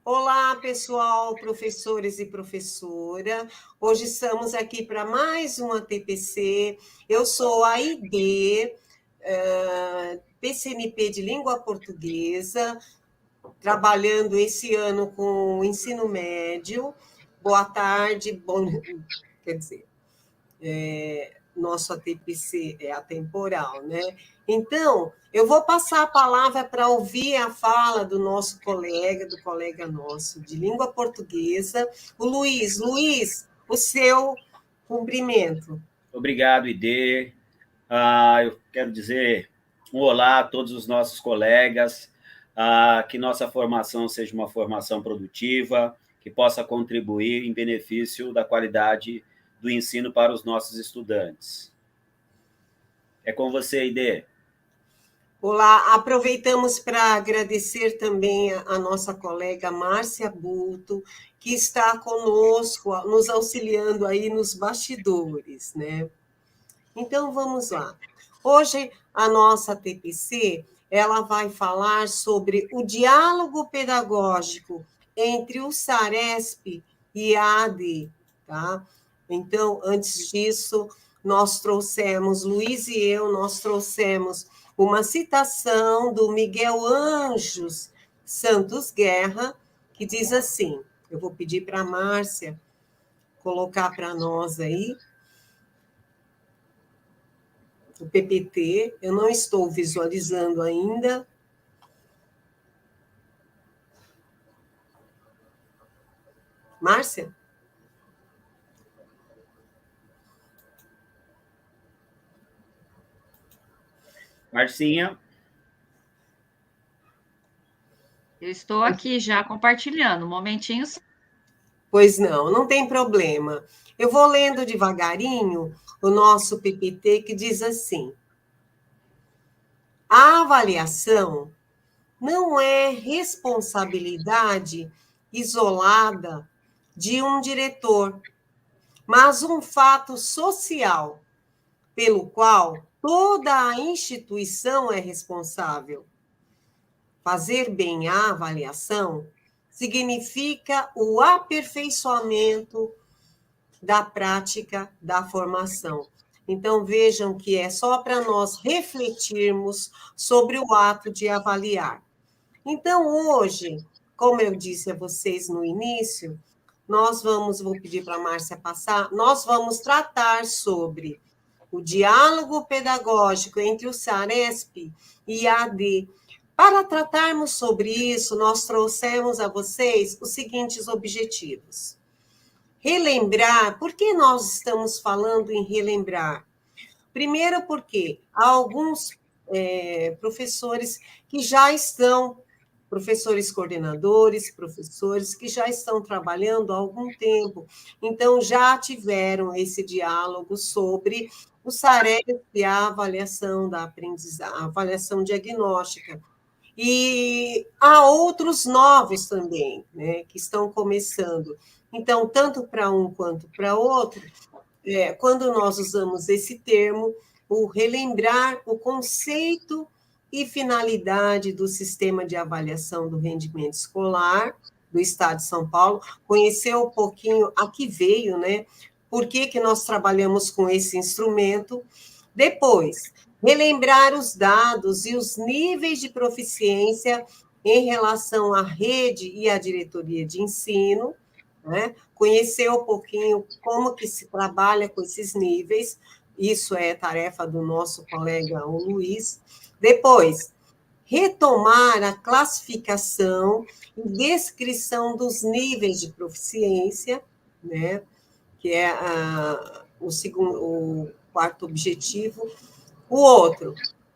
Olá, pessoal, professores e professora. Hoje estamos aqui para mais uma TPC. Eu sou a ID, PCNP de Língua Portuguesa, trabalhando esse ano com o ensino médio. Boa tarde, quer dizer, nosso ATPC é atemporal, né? Então, eu vou passar a palavra para ouvir a fala do nosso colega, do colega nosso de língua portuguesa, o Luiz. Luiz, o seu cumprimento. Obrigado, Ide. Eu quero dizer um olá a todos os nossos colegas, que nossa formação seja uma formação produtiva, que possa contribuir em benefício da qualidade do ensino para os nossos estudantes. É com você, Ide. Olá, aproveitamos para agradecer também a nossa colega Márcia Bulto, que está conosco, nos auxiliando aí nos bastidores, né? Então, vamos lá. Hoje, a nossa TPC, ela vai falar sobre o diálogo pedagógico entre o SARESP e a AD, tá? Então, antes disso, Luiz e eu, nós trouxemos uma citação do Miguel Anjos Santos Guerra, que diz assim, eu vou pedir para a Márcia colocar para nós aí, o PPT, eu não estou visualizando ainda. Márcia? Marcinha? Eu estou aqui já compartilhando, um momentinho. Pois não, não tem problema. Eu vou lendo devagarinho o nosso PPT que diz assim: a avaliação não é responsabilidade isolada de um diretor, mas um fato social pelo qual toda a instituição é responsável. Fazer bem a avaliação significa o aperfeiçoamento da prática da formação. Então, vejam que é só para nós refletirmos sobre o ato de avaliar. Então, hoje, como eu disse a vocês no início, vou pedir para a Márcia passar, nós vamos tratar sobre o diálogo pedagógico entre o SARESP e a AD. Para tratarmos sobre isso, nós trouxemos a vocês os seguintes objetivos. Relembrar, por que nós estamos falando em relembrar? Primeiro, porque há alguns professores que já estão, professores coordenadores, professores que já estão trabalhando há algum tempo, então já tiveram esse diálogo sobre o SARESP e a avaliação da aprendizagem, a avaliação diagnóstica. E há outros novos também, né, que estão começando. Então, tanto para um quanto para outro, quando nós usamos esse termo, o relembrar o conceito e finalidade do sistema de avaliação do rendimento escolar do Estado de São Paulo, conhecer um pouquinho a que veio, né? Por que nós trabalhamos com esse instrumento. Depois, relembrar os dados e os níveis de proficiência em relação à rede e à diretoria de ensino, né? Conhecer um pouquinho como que se trabalha com esses níveis, isso é tarefa do nosso colega o Luiz. Depois, retomar a classificação e descrição dos níveis de proficiência, né? Que é o quarto objetivo. O outro,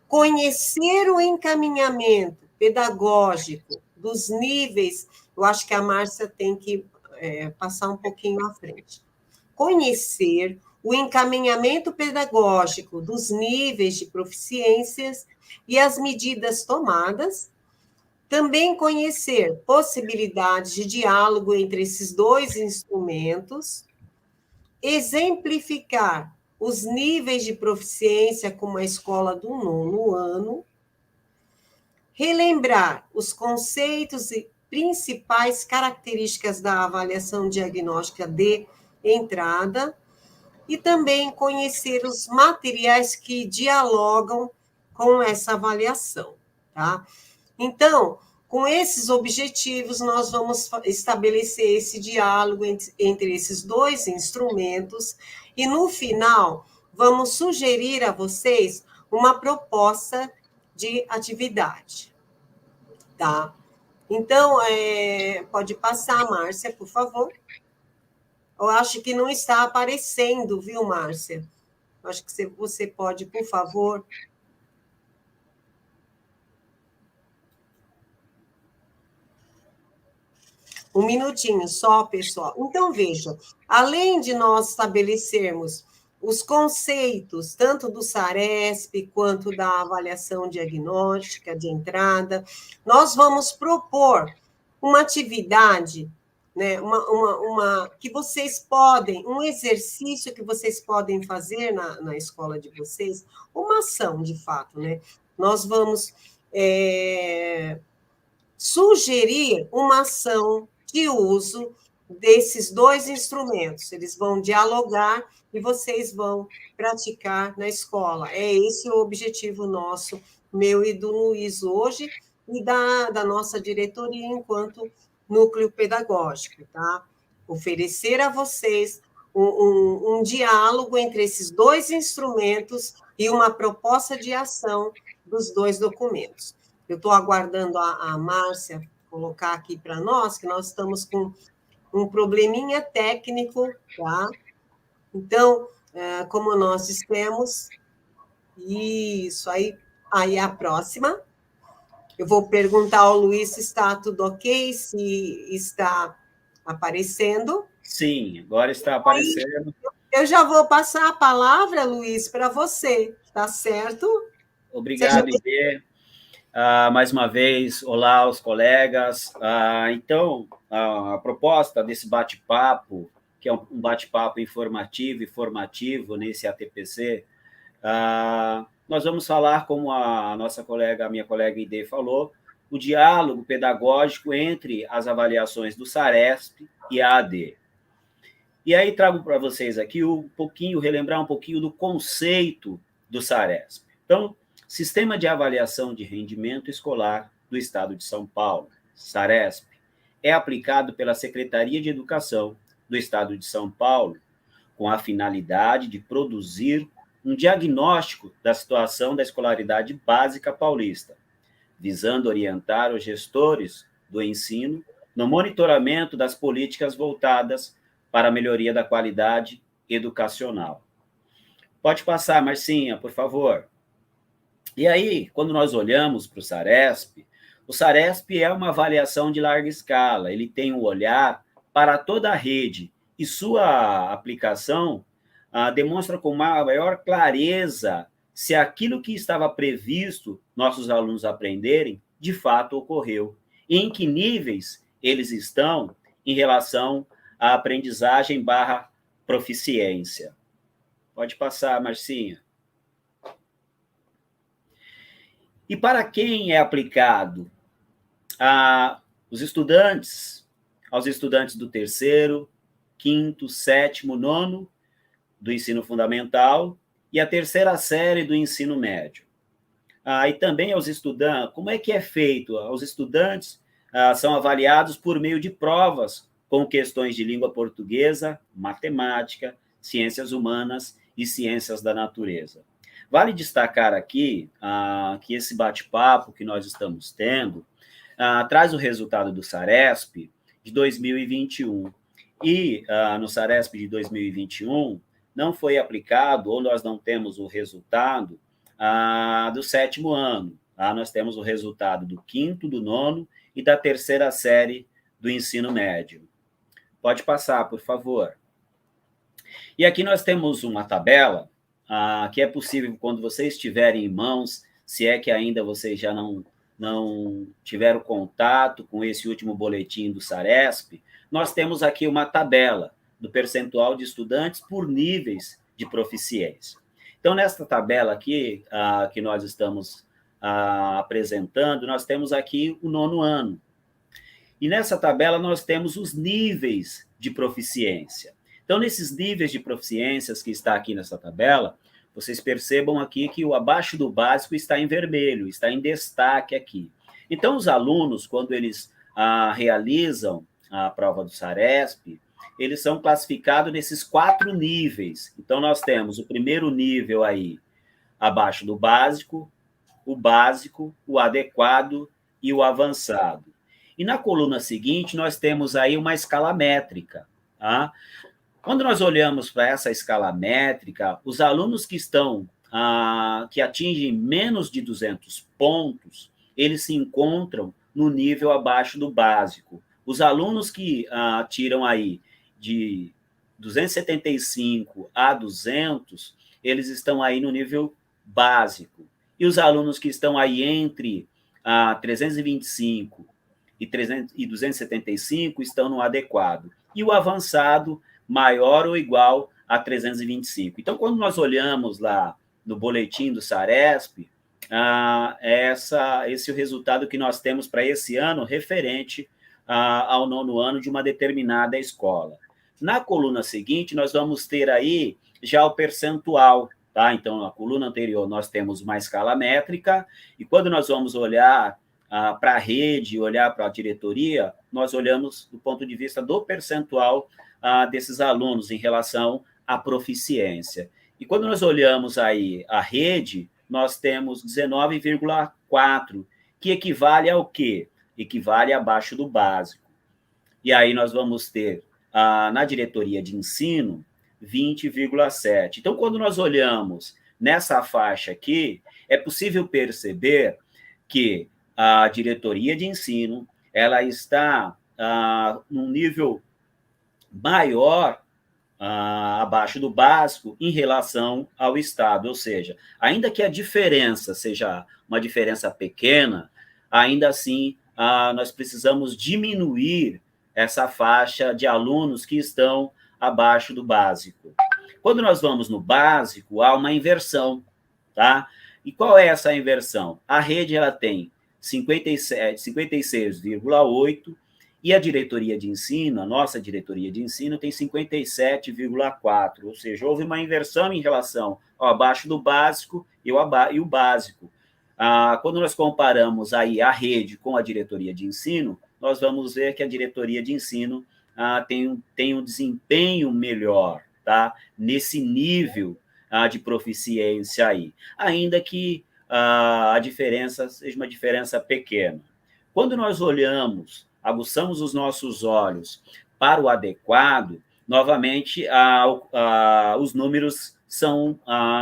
conhecer o encaminhamento pedagógico dos níveis, eu acho que a Márcia tem que passar um pouquinho à frente. Conhecer o encaminhamento pedagógico dos níveis de proficiências e as medidas tomadas. Também conhecer possibilidades de diálogo entre esses dois instrumentos. Exemplificar os níveis de proficiência como a escola do 9º ano. Relembrar os conceitos principais características da avaliação diagnóstica de entrada e também conhecer os materiais que dialogam com essa avaliação, tá? Então, com esses objetivos, nós vamos estabelecer esse diálogo entre esses dois instrumentos e, no final, vamos sugerir a vocês uma proposta de atividade, tá? Então, pode passar, Márcia, por favor. Eu acho que não está aparecendo, viu, Márcia? Eu acho que você pode, por favor. Um minutinho só, pessoal. Então, veja, além de nós estabelecermos os conceitos, tanto do SARESP quanto da avaliação diagnóstica de entrada, nós vamos propor uma atividade, né, que vocês podem, um exercício que vocês podem fazer na escola de vocês, uma ação, de fato, né? Nós vamos sugerir uma ação de uso desses dois instrumentos. Eles vão dialogar e vocês vão praticar na escola. É esse o objetivo nosso, meu e do Luiz hoje, e da nossa diretoria enquanto núcleo pedagógico, tá? Oferecer a vocês um diálogo entre esses dois instrumentos e uma proposta de ação dos dois documentos. Eu estou aguardando a Márcia colocar aqui para nós, que nós estamos com um probleminha técnico, tá? Então, como nós dissemos, isso aí a próxima. Eu vou perguntar ao Luiz se está tudo ok, se está aparecendo. Sim, agora está aparecendo. Eu já vou passar a palavra, Luiz, para você, tá certo? Obrigado, Idê. Mais uma vez, olá aos colegas. Então, a proposta desse bate-papo, que é um bate-papo informativo e formativo nesse ATPC, nós vamos falar, como a minha colega Idê falou, o diálogo pedagógico entre as avaliações do SARESP e a AD. E aí trago para vocês aqui relembrar um pouquinho do conceito do SARESP. Então, Sistema de Avaliação de Rendimento Escolar do Estado de São Paulo, SARESP, é aplicado pela Secretaria de Educação do Estado de São Paulo com a finalidade de produzir um diagnóstico da situação da escolaridade básica paulista, visando orientar os gestores do ensino no monitoramento das políticas voltadas para a melhoria da qualidade educacional. Pode passar, Marcinha, por favor. E aí, quando nós olhamos para o SARESP é uma avaliação de larga escala, ele tem um olhar para toda a rede, e sua aplicação demonstra com maior clareza se aquilo que estava previsto nossos alunos aprenderem, de fato ocorreu, e em que níveis eles estão em relação à aprendizagem / proficiência. Pode passar, Marcinha. E para quem é aplicado? Aos estudantes do 3º, 5º, 7º, 9º do ensino fundamental e a 3ª série do ensino médio. E também aos estudantes, como é que é feito? Os estudantes são avaliados por meio de provas com questões de língua portuguesa, matemática, ciências humanas e ciências da natureza. Vale destacar aqui que esse bate-papo que nós estamos tendo traz o resultado do SARESP de 2021. E no SARESP de 2021 não foi aplicado, ou nós não temos o resultado do 7º ano. Nós temos o resultado do 5º, do 9º e da 3ª série do ensino médio. Pode passar, por favor. E aqui nós temos uma tabela que é possível, quando vocês tiverem em mãos, se é que ainda vocês já não tiveram contato com esse último boletim do SARESP, nós temos aqui uma tabela do percentual de estudantes por níveis de proficiência. Então, nesta tabela aqui, que nós estamos apresentando, nós temos aqui o 9º ano. E nessa tabela nós temos os níveis de proficiência. Então, nesses níveis de proficiências que está aqui nessa tabela, vocês percebam aqui que o abaixo do básico está em vermelho, está em destaque aqui. Então, os alunos, quando eles realizam a prova do SARESP, eles são classificados nesses 4 níveis. Então, nós temos o primeiro nível aí, abaixo do básico, o adequado e o avançado. E na coluna seguinte, nós temos aí uma escala métrica. Tá? Quando nós olhamos para essa escala métrica, os alunos que estão, que atingem menos de 200 pontos, eles se encontram no nível abaixo do básico. Os alunos que tiram aí de 275 a 200, eles estão aí no nível básico. E os alunos que estão aí entre 325 e 275 estão no adequado. E o avançado, maior ou igual a 325. Então, quando nós olhamos lá no boletim do SARESP, esse é o resultado que nós temos para esse ano referente ao 9º ano de uma determinada escola. Na coluna seguinte, nós vamos ter aí já o percentual, tá? Então, na coluna anterior, nós temos uma escala métrica, e quando nós vamos olhar para a rede, olhar para a diretoria, nós olhamos do ponto de vista do percentual desses alunos em relação à proficiência. E quando nós olhamos aí a rede, nós temos 19,4, que equivale ao quê? Equivale abaixo do básico. E aí nós vamos ter, na diretoria de ensino, 20,7. Então, quando nós olhamos nessa faixa aqui, é possível perceber que a diretoria de ensino ela está num nível maior abaixo do básico em relação ao Estado. Ou seja, ainda que a diferença seja uma diferença pequena, ainda assim nós precisamos diminuir essa faixa de alunos que estão abaixo do básico. Quando nós vamos no básico, há uma inversão, tá? E qual é essa inversão? A rede ela tem 56,8 e a diretoria de ensino, a nossa diretoria de ensino, tem 57,4, ou seja, houve uma inversão em relação ao abaixo do básico e o básico. Quando nós comparamos aí a rede com a diretoria de ensino, nós vamos ver que a diretoria de ensino tem um desempenho melhor, tá? Nesse nível de proficiência aí, ainda que a diferença seja uma diferença pequena. Quando nós olhamos, aguçamos os nossos olhos para o adequado, novamente os números são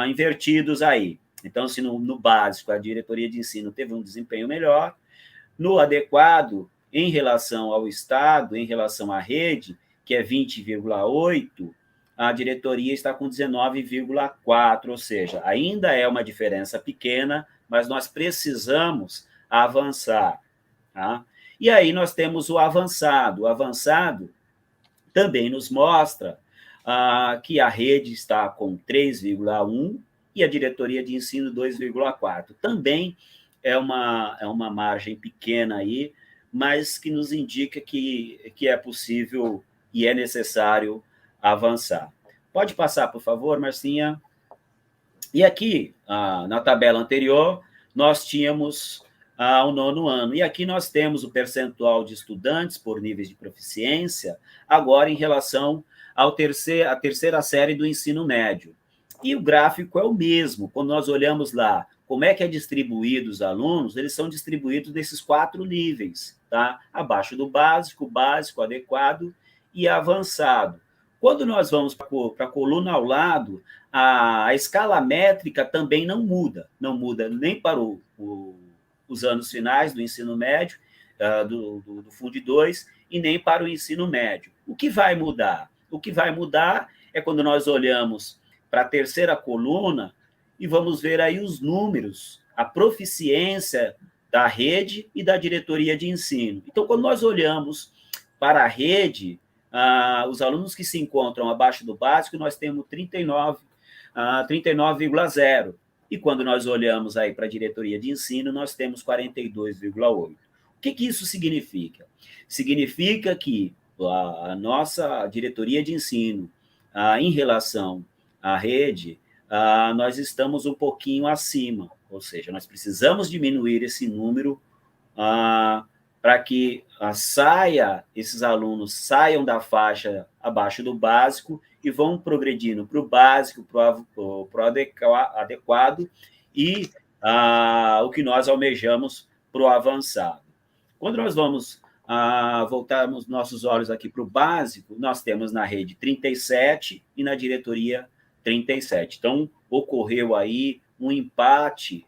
invertidos aí. Então, se no básico a diretoria de ensino teve um desempenho melhor, no adequado, em relação ao Estado, em relação à rede, que é 20,8, a diretoria está com 19,4, ou seja, ainda é uma diferença pequena, mas nós precisamos avançar. Tá? E aí nós temos o avançado. O avançado também nos mostra que a rede está com 3,1 e a diretoria de ensino 2,4. Também é uma margem pequena aí, mas que nos indica que é possível e é necessário avançar. Pode passar, por favor, Marcinha? E aqui, na tabela anterior, nós tínhamos o 9º ano. E aqui nós temos o percentual de estudantes por níveis de proficiência, agora em relação à terceira série do ensino médio. E o gráfico é o mesmo. Quando nós olhamos lá como é que é distribuído os alunos, eles são distribuídos nesses 4 níveis, tá? Abaixo do básico, adequado e avançado. Quando nós vamos para a coluna ao lado, a escala métrica também não muda nem para os anos finais do ensino médio, do Fundo 2, e nem para o ensino médio. O que vai mudar? O que vai mudar é quando nós olhamos para a terceira coluna e vamos ver aí os números, a proficiência da rede e da diretoria de ensino. Então, quando nós olhamos para a rede, os alunos que se encontram abaixo do básico, nós temos 39,0. E quando nós olhamos aí para a diretoria de ensino, nós temos 42,8. que isso significa? Significa que a nossa diretoria de ensino, em relação à rede, nós estamos um pouquinho acima, ou seja, nós precisamos diminuir esse número para que esses alunos saiam da faixa abaixo do básico e vão progredindo para o básico, para o adequado e o que nós almejamos para o avançado. Quando nós vamos voltarmos nossos olhos aqui para o básico, nós temos na rede 37 e na diretoria 37. Então, ocorreu aí um empate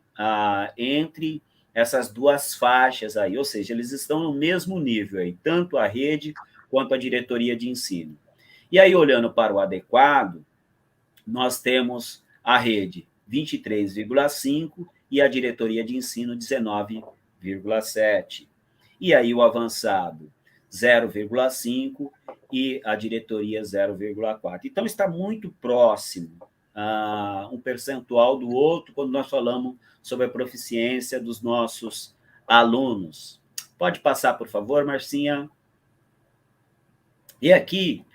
entre essas duas faixas aí, ou seja, eles estão no mesmo nível aí, tanto a rede quanto a diretoria de ensino. E aí, olhando para o adequado, nós temos a rede 23,5 e a diretoria de ensino 19,7. E aí o avançado 0,5 e a diretoria 0,4. Então, está muito próximo um percentual do outro quando nós falamos sobre a proficiência dos nossos alunos. Pode passar, por favor, Marcinha? E aqui,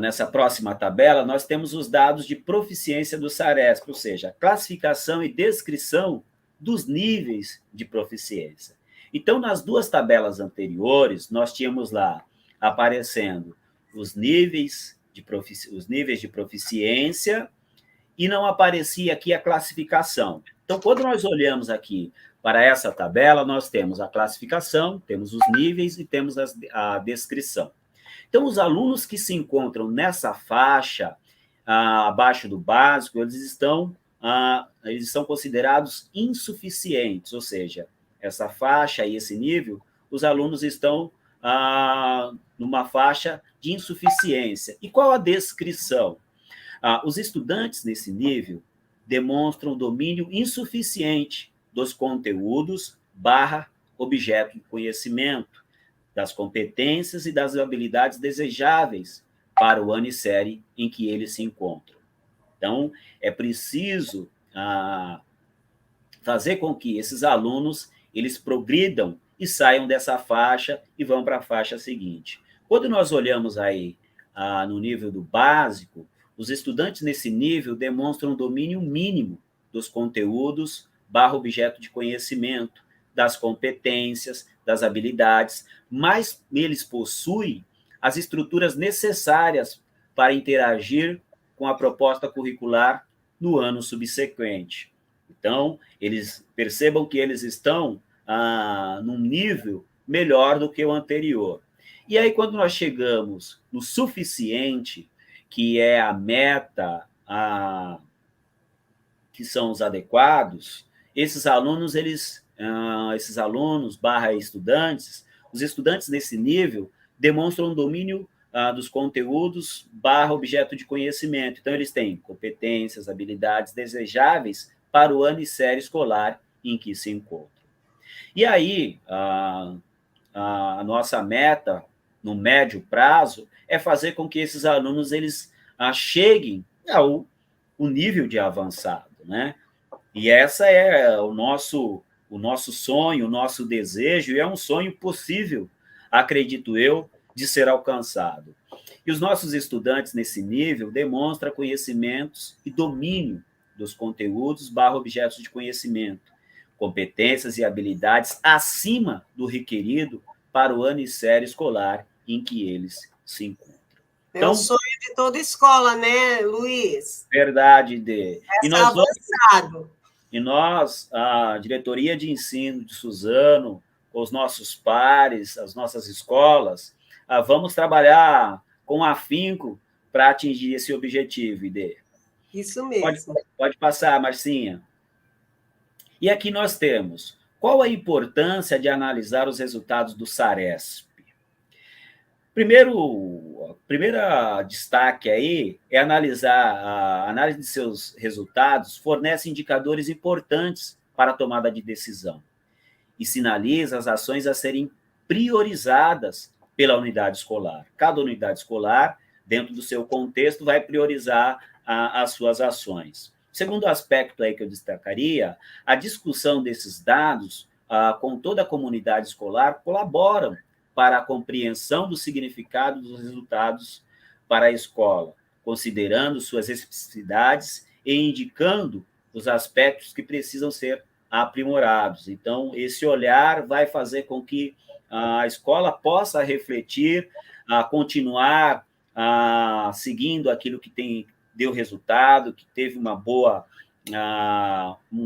nessa próxima tabela, nós temos os dados de proficiência do SARESP, ou seja, a classificação e descrição dos níveis de proficiência. Então, nas duas tabelas anteriores, nós tínhamos lá aparecendo os níveis de proficiência e não aparecia aqui a classificação. Então, quando nós olhamos aqui para essa tabela, nós temos a classificação, temos os níveis e temos a descrição. Então, os alunos que se encontram nessa faixa, abaixo do básico, eles são considerados insuficientes, ou seja, essa faixa e esse nível, os alunos estão numa faixa de insuficiência. E qual a descrição? Os estudantes nesse nível demonstram domínio insuficiente dos conteúdos / objeto de conhecimento, das competências e das habilidades desejáveis para o ano e série em que eles se encontram. Então, é preciso fazer com que esses alunos eles progridam e saiam dessa faixa e vão para a faixa seguinte. Quando nós olhamos aí no nível do básico, os estudantes nesse nível demonstram domínio mínimo dos conteúdos / objeto de conhecimento, das competências, das habilidades, mas eles possuem as estruturas necessárias para interagir com a proposta curricular no ano subsequente. Então, eles percebam que eles estão num nível melhor do que o anterior. E aí, quando nós chegamos no suficiente, que é a meta, que são os adequados, esses alunos, esses alunos / estudantes, os estudantes nesse nível demonstram domínio dos conteúdos / objeto de conhecimento. Então, eles têm competências, habilidades desejáveis para o ano e série escolar em que se encontram. E aí, a nossa meta, no médio prazo, é fazer com que esses alunos eles cheguem ao nível de avançado, né? E essa é o nosso sonho, o nosso desejo, e é um sonho possível, acredito eu, de ser alcançado. E os nossos estudantes nesse nível demonstram conhecimentos e domínio dos conteúdos / objetos de conhecimento, competências e habilidades acima do requerido para o ano e série escolar em que eles se encontram. É o sonho de toda escola, né, Luiz? Verdade, Dê. Avançado. E nós, a diretoria de ensino de Suzano, os nossos pares, as nossas escolas, vamos trabalhar com afinco para atingir esse objetivo, Dê. Isso mesmo. Pode passar, Marcinha. E aqui nós temos, qual a importância de analisar os resultados do SARESP? Primeiro destaque aí é analisar, a análise de seus resultados fornece indicadores importantes para a tomada de decisão e sinaliza as ações a serem priorizadas pela unidade escolar. Cada unidade escolar, dentro do seu contexto, vai priorizar as suas ações. Segundo aspecto aí que eu destacaria, a discussão desses dados com toda a comunidade escolar, colaboram para a compreensão do significado dos resultados para a escola, considerando suas especificidades e indicando os aspectos que precisam ser aprimorados. Então, esse olhar vai fazer com que a escola possa refletir, continuar seguindo aquilo que deu resultado, que teve um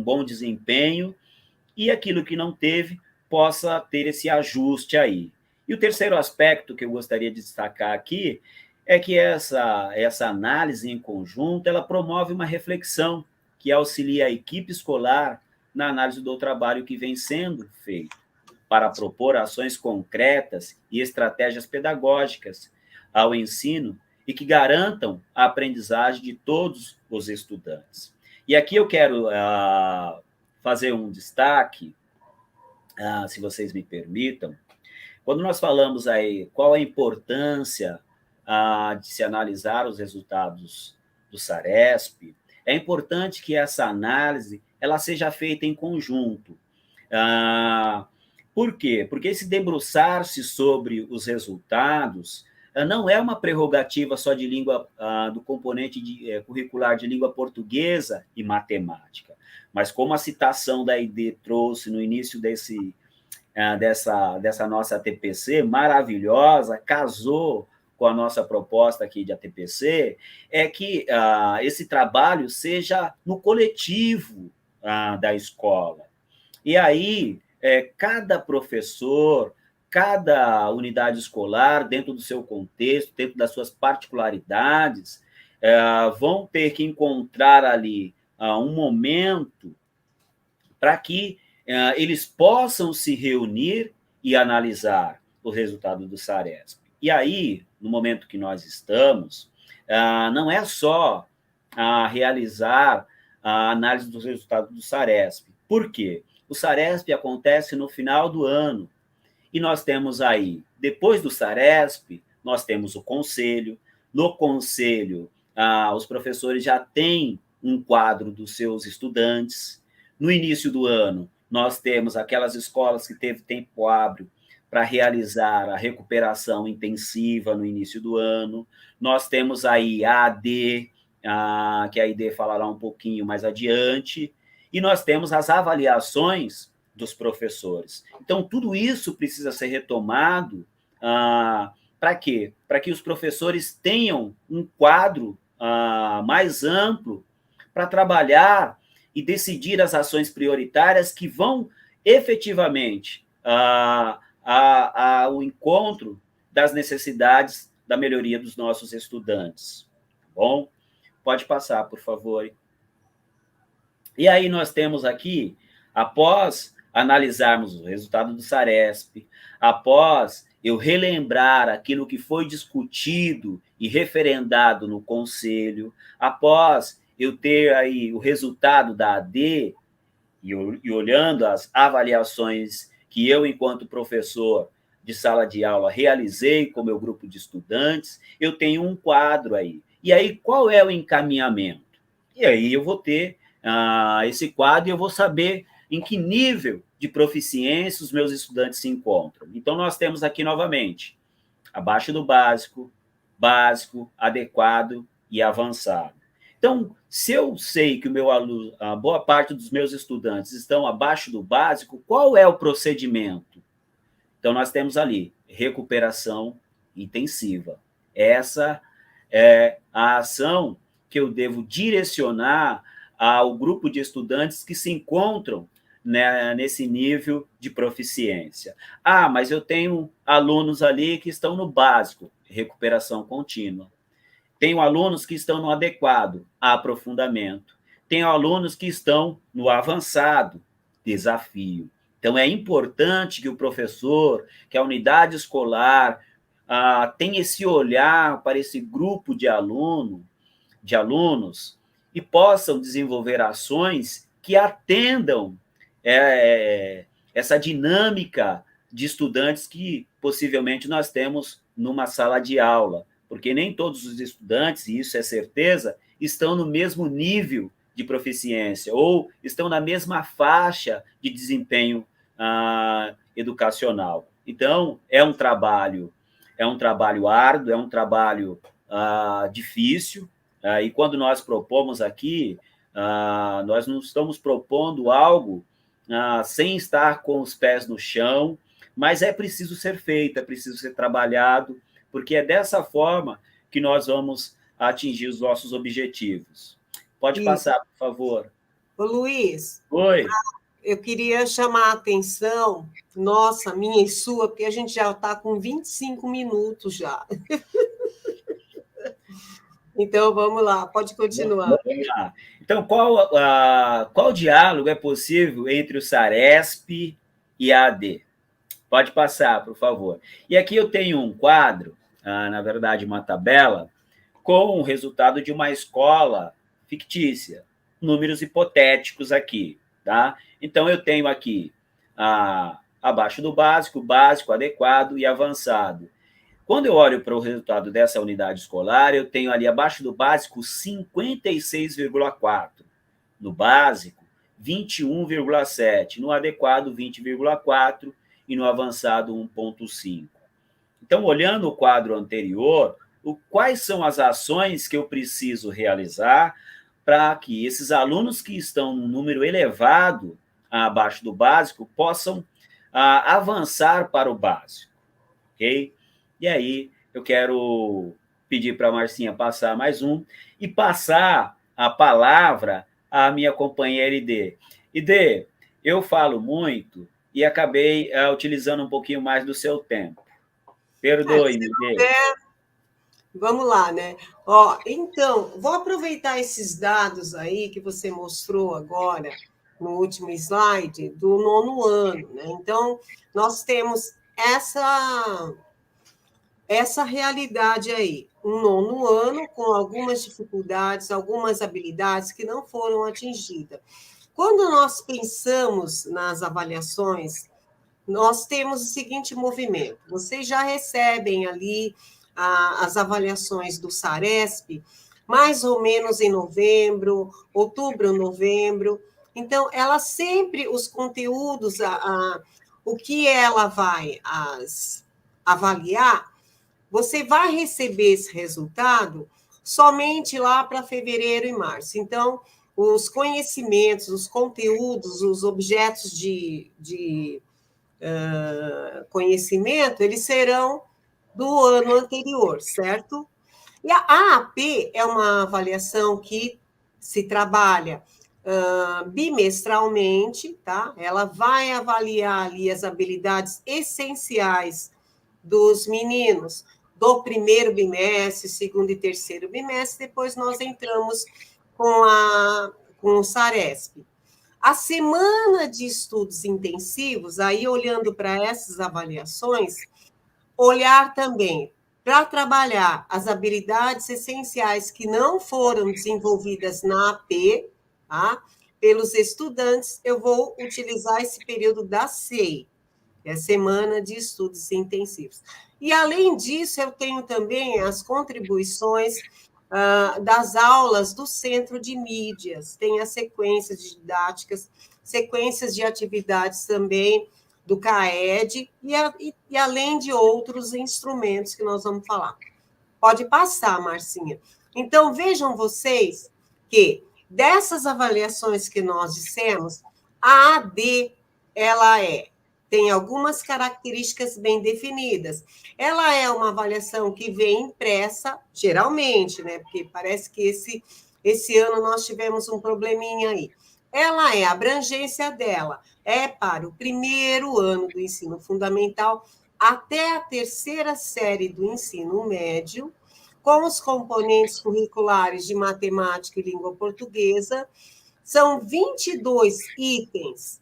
bom desempenho, e aquilo que não teve possa ter esse ajuste aí. E o terceiro aspecto que eu gostaria de destacar aqui é que essa análise em conjunto, ela promove uma reflexão que auxilia a equipe escolar na análise do trabalho que vem sendo feito, para propor ações concretas e estratégias pedagógicas ao ensino e que garantam a aprendizagem de todos os estudantes. E aqui eu quero fazer um destaque, se vocês me permitam. Quando nós falamos aí qual a importância de se analisar os resultados do SARESP, é importante que essa análise ela seja feita em conjunto. Por quê? Porque esse debruçar-se sobre os resultados não é uma prerrogativa só de língua, do componente curricular de língua portuguesa e matemática, mas como a citação da ID trouxe no início dessa nossa ATPC maravilhosa, casou com a nossa proposta aqui de ATPC, é que esse trabalho seja no coletivo da escola. E aí, cada professor, cada unidade escolar, dentro do seu contexto, dentro das suas particularidades, vão ter que encontrar ali um momento para que eles possam se reunir e analisar o resultado do SARESP. E aí, no momento que nós estamos, não é só realizar a análise dos resultados do SARESP. Por quê? O SARESP acontece no final do ano. E nós temos aí, depois do SARESP, nós temos o conselho. No conselho, os professores já têm um quadro dos seus estudantes. No início do ano, nós temos aquelas escolas que teve tempo hábil para realizar a recuperação intensiva no início do ano. Nós temos aí a AD, que a ID falará um pouquinho mais adiante, e nós temos as avaliações dos professores. Então, tudo isso precisa ser retomado para quê? Para que os professores tenham um quadro mais amplo para trabalhar e decidir as ações prioritárias que vão efetivamente ao encontro das necessidades da melhoria dos nossos estudantes. Tá bom? Pode passar, por favor. E aí nós temos aqui, após analisarmos o resultado do SARESP, após eu relembrar aquilo que foi discutido e referendado no conselho, após eu ter aí o resultado da AD e olhando as avaliações que eu, enquanto professor de sala de aula, realizei com o meu grupo de estudantes, eu tenho um quadro aí. E aí, qual é o encaminhamento? E aí eu vou ter esse quadro e eu vou saber em que nível de proficiência os meus estudantes se encontram. Então, nós temos aqui, novamente, abaixo do básico, básico, adequado e avançado. Então, se eu sei que o meu aluno, a boa parte dos meus estudantes estão abaixo do básico, qual é o procedimento? Então, nós temos ali recuperação intensiva. Essa é a ação que eu devo direcionar ao grupo de estudantes que se encontram nesse nível de proficiência. Mas eu tenho alunos ali que estão no básico, recuperação contínua. Tenho alunos que estão no adequado, aprofundamento. Tenho alunos que estão no avançado, desafio. Então, é importante que o professor, que a unidade escolar, tenha esse olhar para esse grupo de alunos e possam desenvolver ações que atendam essa dinâmica de estudantes que possivelmente nós temos numa sala de aula, porque nem todos os estudantes, e isso é certeza, estão no mesmo nível de proficiência ou estão na mesma faixa de desempenho educacional. Então, é um trabalho árduo, é um trabalho difícil, e quando nós propomos aqui, nós não estamos propondo algo sem estar com os pés no chão, mas é preciso ser feito, é preciso ser trabalhado, porque é dessa forma que nós vamos atingir os nossos objetivos. Pode passar, por favor. Ô, Luiz. Oi. Eu queria chamar a atenção, nossa, minha e sua, porque a gente já está com 25 minutos já. Então, vamos lá, pode continuar. Vamos lá. Então, qual diálogo é possível entre o SARESP e a AD? Pode passar, por favor. E aqui eu tenho um quadro, na verdade, uma tabela, com o resultado de uma escola fictícia, números hipotéticos aqui, tá? Então, eu tenho aqui abaixo do básico, adequado e avançado. Quando eu olho para o resultado dessa unidade escolar, eu tenho ali abaixo do básico 56,4. No básico, 21,7. No adequado, 20,4. E no avançado, 1,5. Então, olhando o quadro anterior, quais são as ações que eu preciso realizar para que esses alunos que estão num número elevado abaixo do básico possam avançar para o básico, ok? E aí, eu quero pedir para a Marcinha passar mais um e passar a palavra à minha companheira Idê. Idê, eu falo muito e acabei utilizando um pouquinho mais do seu tempo. Perdoe-me, Idê. Vamos lá, né? Então, vou aproveitar esses dados aí que você mostrou agora, no último slide, do 9º ano, né? Então, nós temos essa realidade aí, um 9º ano com algumas dificuldades, algumas habilidades que não foram atingidas. Quando nós pensamos nas avaliações, nós temos o seguinte movimento: vocês já recebem ali as avaliações do SARESP, mais ou menos em novembro, outubro, novembro. Então, ela sempre, os conteúdos, o que ela vai avaliar, você vai receber esse resultado somente lá para fevereiro e março. Então, os conhecimentos, os conteúdos, os objetos de conhecimento, eles serão do ano anterior, certo? E a AAP é uma avaliação que se trabalha bimestralmente, tá? Ela vai avaliar ali as habilidades essenciais dos meninos do primeiro bimestre, segundo e terceiro bimestre, depois nós entramos com o SARESP. A semana de estudos intensivos, aí olhando para essas avaliações, olhar também para trabalhar as habilidades essenciais que não foram desenvolvidas na AP, tá? Pelos estudantes, eu vou utilizar esse período da SEI, que é Semana de Estudos Intensivos. E, além disso, eu tenho também as contribuições das aulas do Centro de Mídias, tem as sequências didáticas, sequências de atividades também do CAED, e além de outros instrumentos que nós vamos falar. Pode passar, Marcinha. Então, vejam vocês que dessas avaliações que nós dissemos, a AD, ela tem algumas características bem definidas. Ela é uma avaliação que vem impressa, geralmente, né? Porque parece que esse ano nós tivemos um probleminha aí. A abrangência dela é para o primeiro ano do ensino fundamental até a terceira série do ensino médio, com os componentes curriculares de matemática e língua portuguesa. São 22 itens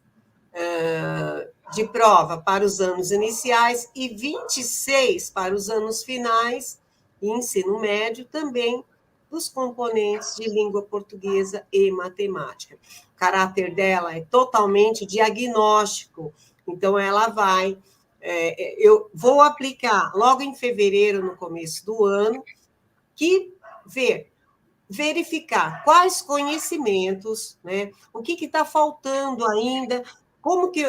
de prova para os anos iniciais e 26 para os anos finais e ensino médio, também dos componentes de língua portuguesa e matemática. O caráter dela é totalmente diagnóstico, então ela vai... eu vou aplicar logo em fevereiro, no começo do ano, verificar quais conhecimentos, né, o que está faltando ainda, como que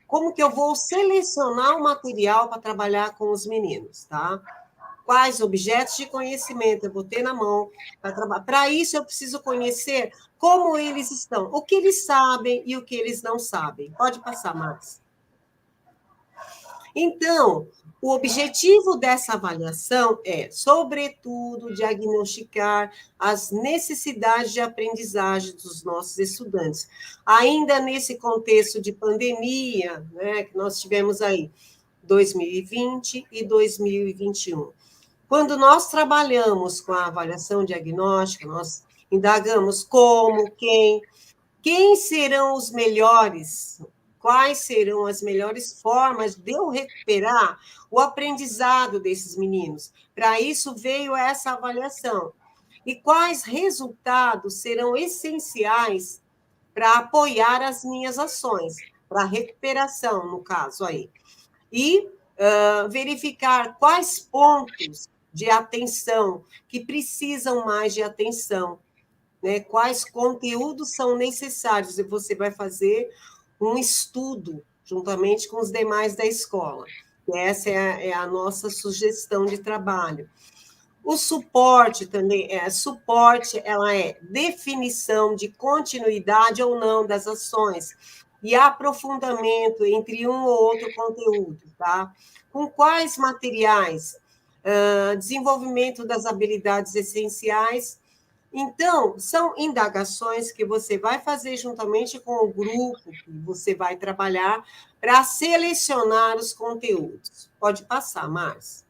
como que eu vou selecionar o material para trabalhar com os meninos, tá? Quais objetos de conhecimento eu vou ter na mão para trabalhar. Para isso, eu preciso conhecer como eles estão, o que eles sabem e o que eles não sabem. Pode passar, Max. Então, o objetivo dessa avaliação é, sobretudo, diagnosticar as necessidades de aprendizagem dos nossos estudantes. Ainda nesse contexto de pandemia, né, que nós tivemos aí, 2020 e 2021. Quando nós trabalhamos com a avaliação diagnóstica, nós indagamos como, quem serão os melhores, quais serão as melhores formas de eu recuperar o aprendizado desses meninos. Para isso veio essa avaliação. E quais resultados serão essenciais para apoiar as minhas ações, para a recuperação, no caso aí. E verificar quais pontos de atenção que precisam mais de atenção, né? Quais conteúdos são necessários, e você vai fazer um estudo juntamente com os demais da escola. Essa é a nossa sugestão de trabalho. O suporte também suporte, ela é definição de continuidade ou não das ações e aprofundamento entre um ou outro conteúdo, tá? Com quais materiais? Desenvolvimento das habilidades essenciais. Então, são indagações que você vai fazer juntamente com o grupo que você vai trabalhar para selecionar os conteúdos. Pode passar, Márcia.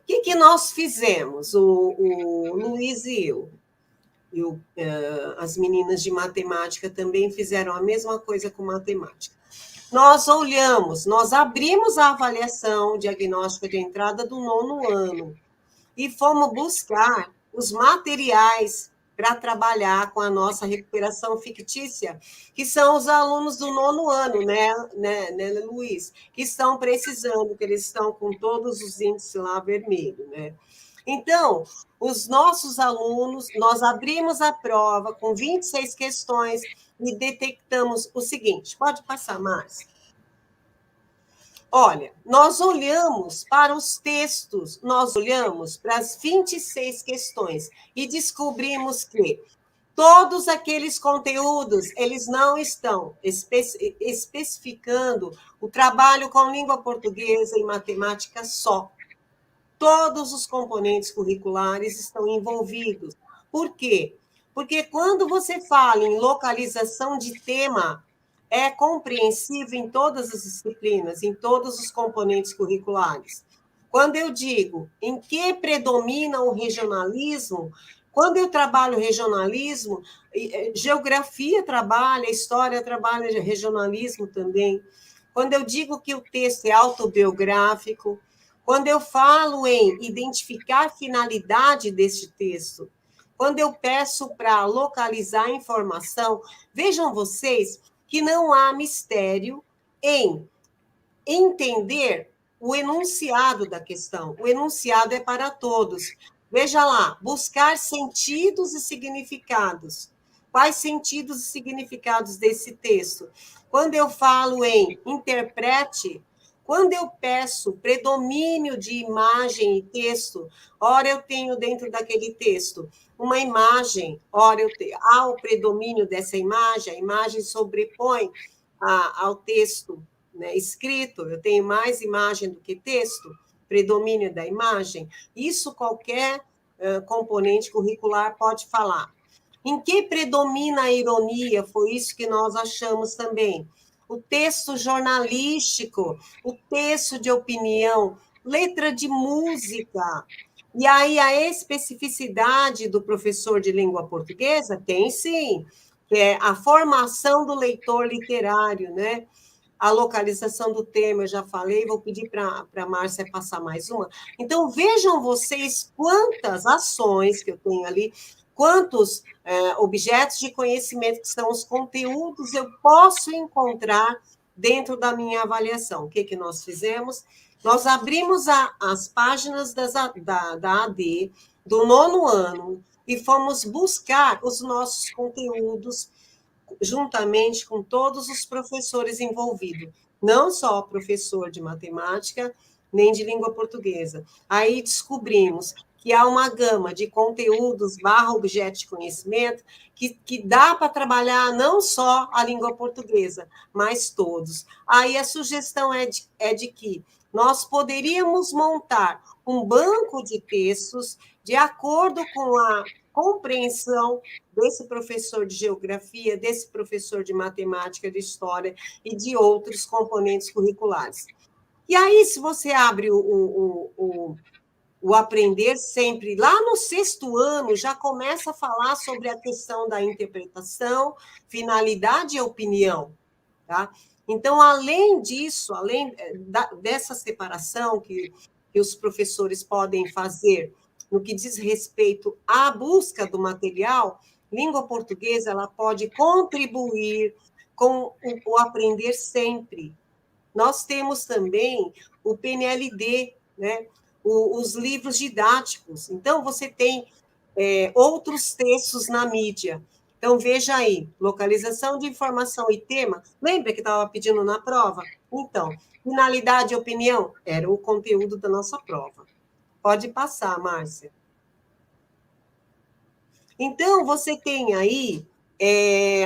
O que nós fizemos, o Luiz e eu? As meninas de matemática também fizeram a mesma coisa com matemática. Nós olhamos, nós abrimos a avaliação diagnóstica de entrada do 9º ano e fomos buscar os materiais para trabalhar com a nossa recuperação fictícia, que são os alunos do 9º ano, né, Luiz? Que estão precisando, que eles estão com todos os índices lá vermelhos, né? Então, os nossos alunos, nós abrimos a prova com 26 questões e detectamos o seguinte, pode passar, Márcia. Olha, nós olhamos para os textos, nós olhamos para as 26 questões e descobrimos que todos aqueles conteúdos, eles não estão especificando o trabalho com língua portuguesa e matemática só. Todos os componentes curriculares estão envolvidos. Por quê? Porque quando você fala em localização de tema, é compreensível em todas as disciplinas, em todos os componentes curriculares. Quando eu digo em que predomina o regionalismo, quando eu trabalho regionalismo, geografia trabalha, história trabalha regionalismo também. Quando eu digo que o texto é autobiográfico, quando eu falo em identificar a finalidade deste texto, quando eu peço para localizar a informação, vejam vocês que não há mistério em entender o enunciado da questão. O enunciado é para todos. Veja lá, buscar sentidos e significados. Quais sentidos e significados desse texto? Quando eu falo em interprete, quando eu peço predomínio de imagem e texto, ora eu tenho dentro daquele texto uma imagem, ora há o predomínio dessa imagem, a imagem sobrepõe ao texto, né, escrito, eu tenho mais imagem do que texto, predomínio da imagem, isso qualquer componente curricular pode falar. Em que predomina a ironia? Foi isso que nós achamos também. O texto jornalístico, o texto de opinião, letra de música. E aí a especificidade do professor de língua portuguesa tem sim, que é a formação do leitor literário, né? A localização do tema, eu já falei, vou pedir para a Márcia passar mais uma. Então, vejam vocês quantas ações que eu tenho ali, quantos objetos de conhecimento que são os conteúdos eu posso encontrar dentro da minha avaliação. O que nós fizemos? Nós abrimos as páginas da AD do 9º ano e fomos buscar os nossos conteúdos juntamente com todos os professores envolvidos, não só professor de matemática, nem de língua portuguesa. Aí descobrimos que há uma gama de conteúdos / objeto de conhecimento que dá para trabalhar não só a língua portuguesa, mas todos. Aí a sugestão é de que nós poderíamos montar um banco de textos de acordo com a compreensão desse professor de geografia, desse professor de matemática, de história e de outros componentes curriculares. E aí, se você abre o Aprender Sempre, lá no 6º ano, já começa a falar sobre a questão da interpretação, finalidade e opinião. Tá? Então, além disso, além dessa separação que os professores podem fazer no que diz respeito à busca do material, língua portuguesa ela pode contribuir com o Aprender Sempre. Nós temos também o PNLD, né? Os livros didáticos. Então, você tem outros textos na mídia. Então, veja aí, localização de informação e tema. Lembra que estava pedindo na prova? Então, finalidade e opinião era o conteúdo da nossa prova. Pode passar, Márcia. Então, você tem aí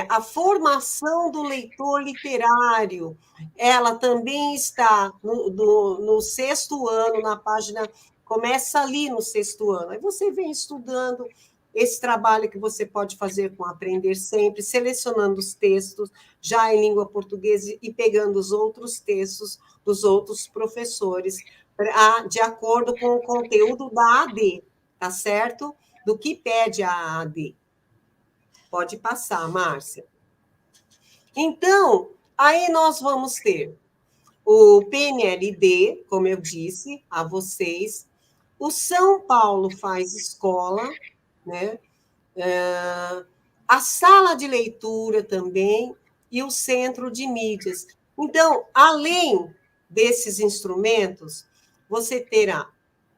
a formação do leitor literário. Ela também está no 6º ano, na página, começa ali no 6º ano. Aí você vem estudando esse trabalho que você pode fazer com Aprender Sempre, selecionando os textos já em língua portuguesa e pegando os outros textos dos outros professores, de acordo com o conteúdo da AD, tá certo? Do que pede a AD. Pode passar, Márcia. Então, aí nós vamos ter o PNLD, como eu disse a vocês, o São Paulo Faz Escola, né? A sala de leitura também e o centro de mídias. Então, além desses instrumentos, você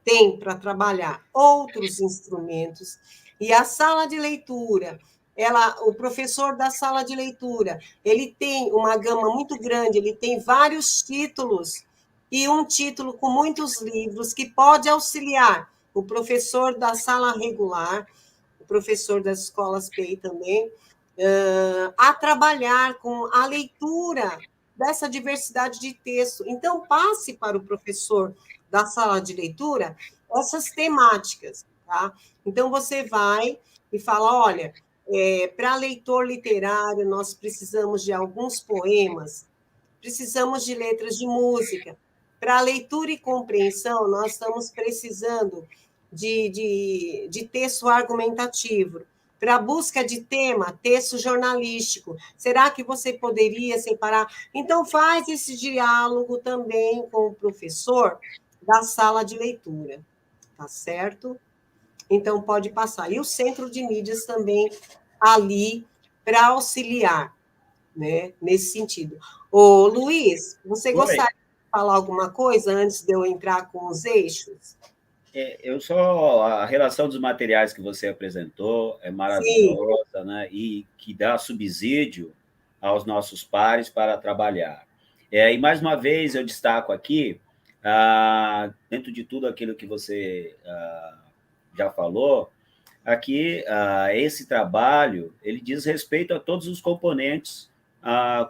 tem para trabalhar outros instrumentos, e a sala de leitura, o professor da sala de leitura, ele tem uma gama muito grande, ele tem vários títulos, e um título com muitos livros, que pode auxiliar o professor da sala regular, o professor das escolas PEI também, a trabalhar com a leitura dessa diversidade de texto. Então, passe para o professor da sala de leitura essas temáticas, tá? Então, você vai e fala, olha, para leitor literário, nós precisamos de alguns poemas, precisamos de letras de música. Para leitura e compreensão, nós estamos precisando de texto argumentativo. Para busca de tema, texto jornalístico. Será que você poderia separar? Então, faz esse diálogo também com o professor da sala de leitura, tá certo? Então, pode passar. E o centro de mídias também ali para auxiliar, né, nesse sentido. Ô, Luiz, você gostaria de falar alguma coisa antes de eu entrar com os eixos? A relação dos materiais que você apresentou é maravilhosa, sim, né? E que dá subsídio aos nossos pares para trabalhar. E mais uma vez eu destaco aqui, dentro de tudo aquilo que você já falou, aqui esse trabalho ele diz respeito a todos os componentes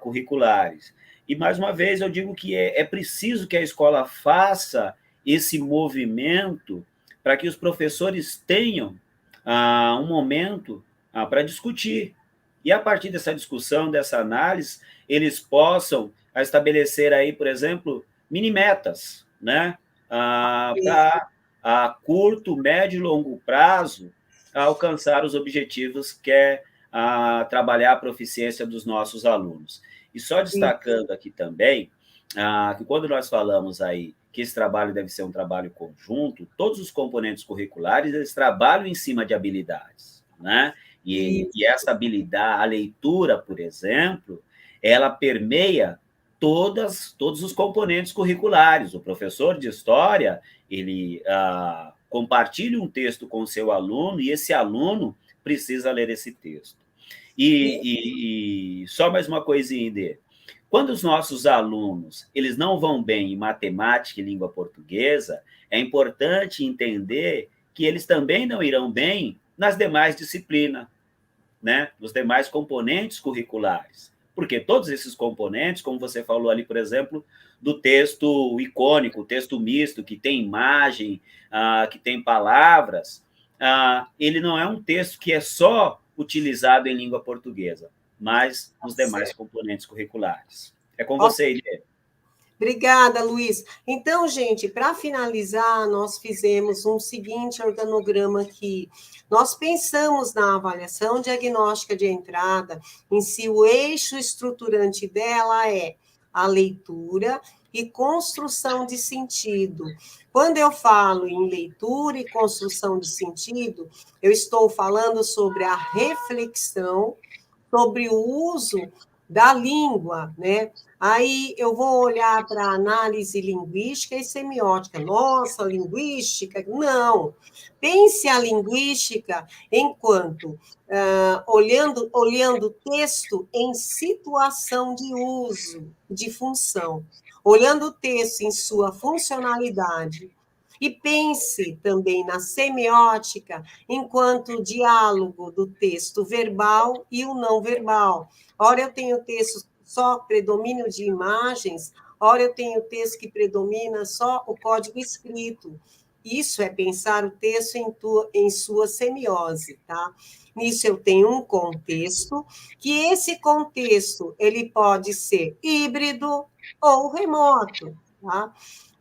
curriculares. E mais uma vez eu digo que é preciso que a escola faça esse movimento para que os professores tenham um momento para discutir. E, a partir dessa discussão, dessa análise, eles possam estabelecer aí, por exemplo, mini-metas, né? Para a curto, médio e longo prazo, alcançar os objetivos que é trabalhar a proficiência dos nossos alunos. E só destacando aqui também, que quando nós falamos aí que esse trabalho deve ser um trabalho conjunto, todos os componentes curriculares, eles trabalham em cima de habilidades, né? E essa habilidade, a leitura, por exemplo, ela permeia todos os componentes curriculares. O professor de história, ele compartilha um texto com o seu aluno e esse aluno precisa ler esse texto. E só mais uma coisinha, Inês. Quando os nossos alunos eles não vão bem em matemática e língua portuguesa, é importante entender que eles também não irão bem nas demais disciplinas, né? Nos demais componentes curriculares. Porque todos esses componentes, como você falou ali, por exemplo, do texto icônico, o texto misto, que tem imagem, que tem palavras, ele não é um texto que é só utilizado em língua portuguesa, mas nos demais componentes curriculares. É com você, Inês. Obrigada, Luiz. Então, gente, para finalizar, nós fizemos um seguinte organograma aqui. Nós pensamos na avaliação diagnóstica de entrada, em si o eixo estruturante dela é a leitura e construção de sentido. Quando eu falo em leitura e construção de sentido, eu estou falando sobre a reflexão, sobre o uso da língua, né? Aí eu vou olhar para análise linguística e semiótica. Nossa, linguística? Não. Pense a linguística enquanto olhando o texto em situação de uso, de função. Olhando o texto em sua funcionalidade. E pense também na semiótica enquanto diálogo do texto verbal e o não verbal. Ora, eu tenho texto só predomínio de imagens, ora eu tenho texto que predomina só o código escrito. Isso é pensar o texto em sua semiose, tá? Nisso eu tenho um contexto, que esse contexto ele pode ser híbrido ou remoto, tá?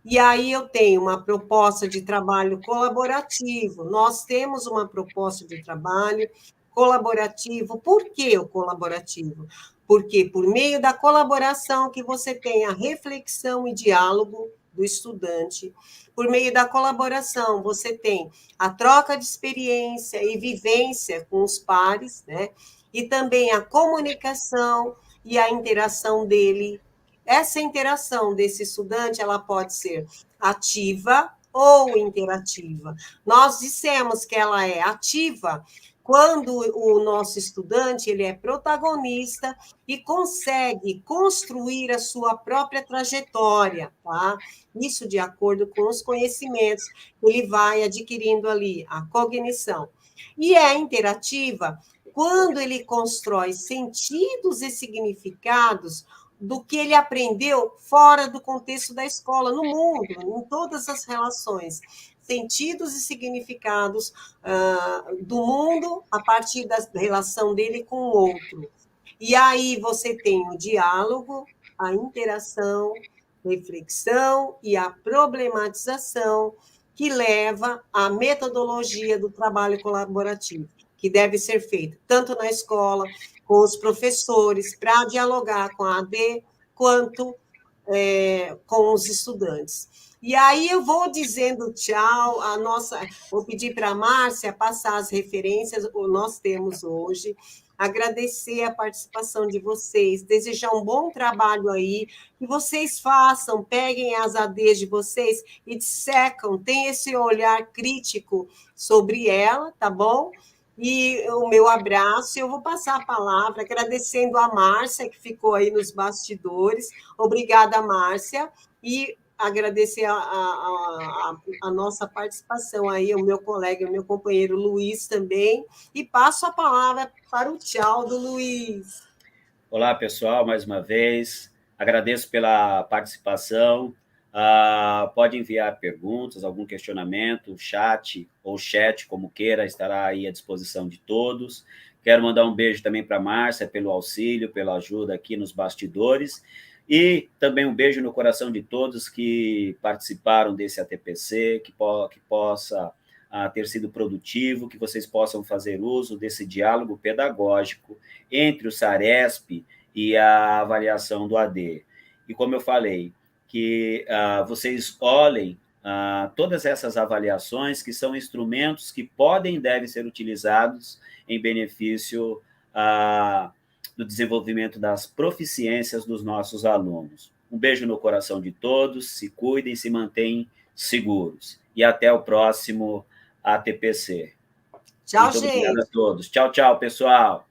E aí eu tenho uma proposta de trabalho colaborativo. Nós temos uma proposta de trabalho colaborativo. Por que o colaborativo? Porque por meio da colaboração que você tem a reflexão e diálogo do estudante, por meio da colaboração você tem a troca de experiência e vivência com os pares, né? E também a comunicação e a interação dele. Essa interação desse estudante, ela pode ser ativa ou interativa. Nós dissemos que ela é ativa quando o nosso estudante ele é protagonista e consegue construir a sua própria trajetória, tá? Isso de acordo com os conhecimentos que ele vai adquirindo ali, a cognição. E é interativa quando ele constrói sentidos e significados do que ele aprendeu fora do contexto da escola, no mundo, em todas as relações. Sentidos e significados do mundo a partir da relação dele com o outro. E aí você tem o diálogo, a interação, reflexão e a problematização que leva à metodologia do trabalho colaborativo, que deve ser feito tanto na escola, com os professores, para dialogar com a AD, quanto com os estudantes. E aí eu vou dizendo tchau, vou pedir para a Márcia passar as referências que nós temos hoje, agradecer a participação de vocês, desejar um bom trabalho aí, que vocês façam, peguem as ADs de vocês e dissecam, tenham esse olhar crítico sobre ela, tá bom? E o meu abraço, eu vou passar a palavra agradecendo a Márcia, que ficou aí nos bastidores. Obrigada, Márcia, e agradecer a nossa participação aí, o meu colega, o meu companheiro Luiz também, e passo a palavra para o tchau do Luiz. Olá, pessoal, mais uma vez, agradeço pela participação. Pode enviar perguntas, algum questionamento, chat, como queira, estará aí à disposição de todos. Quero mandar um beijo também para a Márcia, pelo auxílio, pela ajuda aqui nos bastidores, e também um beijo no coração de todos que participaram desse ATPC, que possa ter sido produtivo, que vocês possam fazer uso desse diálogo pedagógico entre o SARESP e a avaliação do AD. E como eu falei, que vocês olhem todas essas avaliações, que são instrumentos que podem e devem ser utilizados em benefício do desenvolvimento das proficiências dos nossos alunos. Um beijo no coração de todos, se cuidem, se mantenham seguros. E até o próximo ATPC. Tchau, Muito gente. obrigado a todos. Tchau, tchau, pessoal.